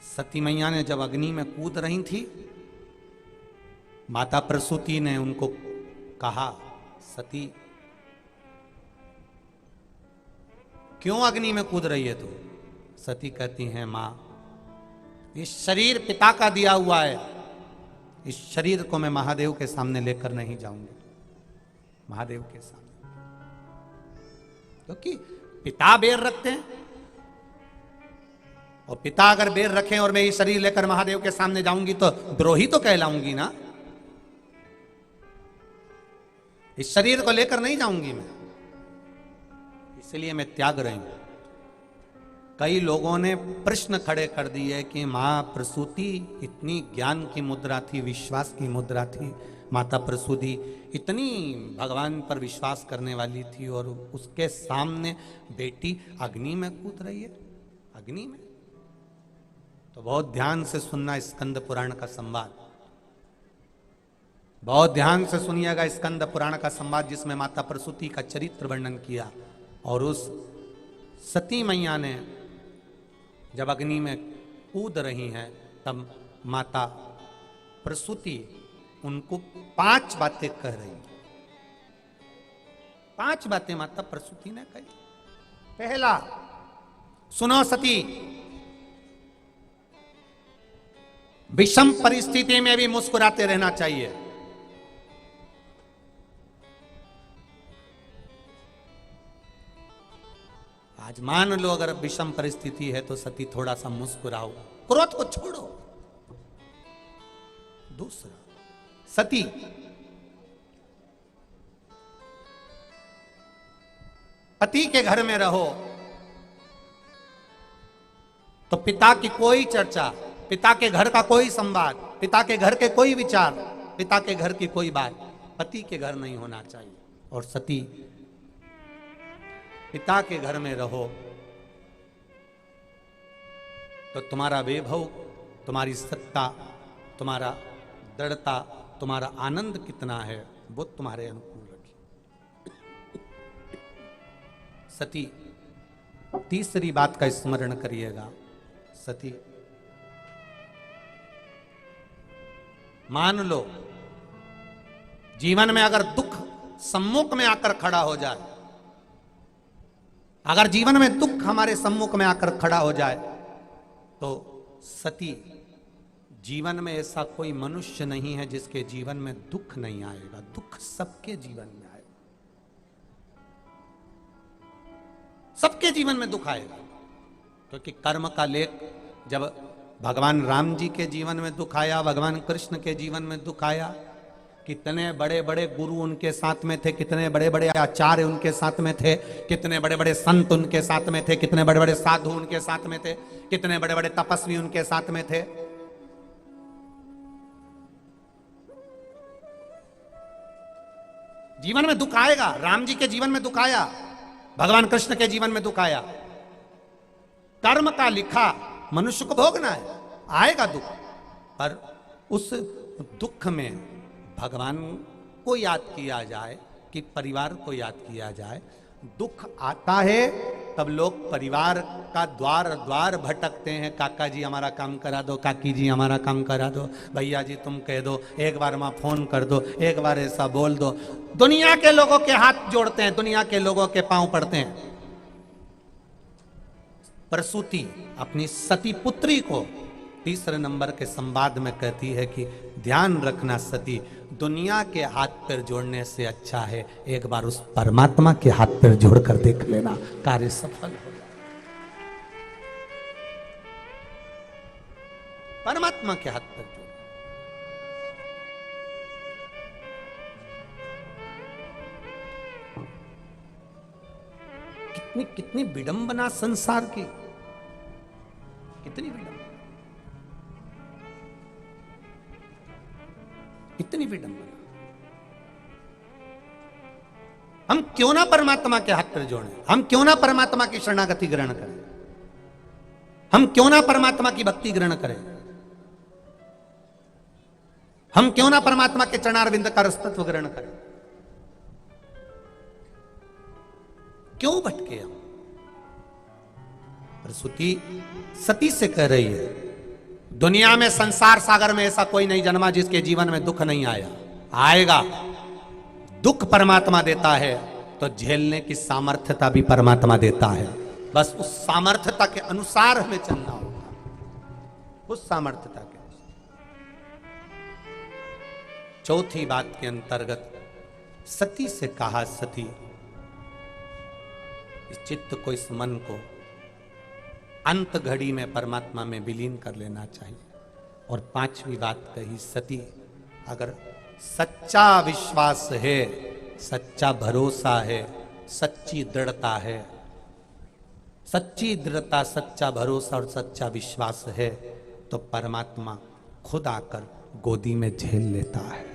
सती मैया ने जब अग्नि में कूद रही थी, माता प्रसूति ने उनको कहा, सती क्यों अग्नि में कूद रही है तू? सती कहती हैं, मां इस शरीर पिता का दिया हुआ है, इस शरीर को मैं महादेव के सामने लेकर नहीं जाऊंगी। महादेव के सामने, क्योंकि पिता बेर रखते हैं, और पिता अगर बेर रखें और मैं ये शरीर लेकर महादेव के सामने जाऊंगी तो द्रोही तो कहलाऊंगी ना। इस शरीर को लेकर नहीं जाऊंगी मैं, इसलिए मैं त्याग रही हूं। कई लोगों ने प्रश्न खड़े कर दिए कि मां प्रसूति इतनी ज्ञान की मुद्रा थी, विश्वास की मुद्रा थी, माता प्रसूति इतनी भगवान पर विश्वास करने वाली थी, और उसके सामने बेटी अग्नि में कूद रही है। अग्नि में तो बहुत ध्यान से सुनना स्कंद पुराण का संवाद, बहुत ध्यान से सुनिएगा स्कंद पुराण का संवाद, जिसमें माता प्रसूति का चरित्र वर्णन किया। और उस सती मैया ने जब अग्नि में कूद रही हैं, तब माता प्रसूति उनको 5 बातें कह रही हैं। 5 बातें माता प्रसूति ने कही। पहला, सुनो सती, विषम परिस्थिति में भी मुस्कुराते रहना चाहिए। आज मान लो अगर विषम परिस्थिति है तो सती थोड़ा सा मुस्कुराओ, क्रोध को छोड़ो। दूसरा, सती पति के घर में रहो तो पिता की कोई चर्चा, पिता के घर का कोई संवाद, पिता के घर के कोई विचार, पिता के घर की कोई बात पति के घर नहीं होना चाहिए। और सती पिता के घर में रहो तो तुम्हारा वैभव, तुम्हारी सत्ता, तुम्हारा दृढ़ता, तुम्हारा आनंद कितना है वो तुम्हारे अनुकूल रखी। सती, तीसरी बात का स्मरण करिएगा। सती, मान लो जीवन में अगर दुख सम्मुख में आकर खड़ा हो जाए, अगर जीवन में दुख हमारे सम्मुख में आकर खड़ा हो जाए, तो सती, जीवन में ऐसा कोई मनुष्य नहीं है जिसके जीवन में दुख नहीं आएगा। दुख सबके जीवन में आएगा, सबके जीवन में दुख आएगा। क्योंकि कर्म का लेख जब भगवान राम जी के जीवन में दुख आया, भगवान कृष्ण के जीवन में दुख आया, कितने बड़े बड़े गुरु उनके साथ में थे, कितने बड़े बड़े आचार्य उनके साथ में थे, कितने बड़े बड़े संत उनके साथ में थे, कितने बड़े बड़े साधु उनके साथ में थे, कितने बड़े बड़े तपस्वी उनके साथ में थे। जीवन में दुख आएगा। राम जी के जीवन में दुख आया, भगवान कृष्ण के जीवन में दुख आया। कर्म का लिखा मनुष्य को भोगना है, आएगा दुख। पर उस दुख में भगवान को याद किया जाए कि परिवार को याद किया जाए। दुख आता है तब लोग परिवार का द्वार द्वार भटकते हैं, काका जी हमारा काम करा दो, काकी जी हमारा काम करा दो, भैया जी तुम कह दो, एक बार मां फोन कर दो, एक बार ऐसा बोल दो। दुनिया के लोगों के हाथ जोड़ते हैं, दुनिया के लोगों के पांव पड़ते हैं। प्रसूति अपनी सती पुत्री को तीसरे नंबर के संवाद में कहती है कि ध्यान रखना सती, दुनिया के हाथ पैर जोड़ने से अच्छा है एक बार उस परमात्मा के हाथ पैर जोड़कर देख लेना, कार्य सफल हो जाए। परमात्मा के हाथ पैर जोड़। कितनी कितनी विडंबना संसार की, कितनी विडंबना, इतनी विडंबना। हम क्यों ना परमात्मा के हाथ पर जोड़ें, हम क्यों ना परमात्मा की शरणागति ग्रहण करें, हम क्यों ना परमात्मा की भक्ति ग्रहण करें, हम क्यों ना परमात्मा के चरणारविंद का रसतत्व ग्रहण करें। क्यों भटके हम? प्रसूति सती से कह रही है दुनिया में संसार सागर में ऐसा कोई नहीं जन्मा जिसके जीवन में दुख नहीं आया, आएगा। दुख परमात्मा देता है तो झेलने की सामर्थ्यता भी परमात्मा देता है। बस उस सामर्थ्यता के अनुसार हमें चलना होगा, उस सामर्थ्यता के। चौथी बात के अंतर्गत सती से कहा, सती इस चित्त को, इस मन को अंत घड़ी में परमात्मा में विलीन कर लेना चाहिए। और पांचवी बात कही, सती अगर सच्चा विश्वास है, सच्चा भरोसा है, सच्ची दृढ़ता है, सच्ची दृढ़ता, सच्चा भरोसा और सच्चा विश्वास है तो परमात्मा खुद आकर गोदी में झेल लेता है।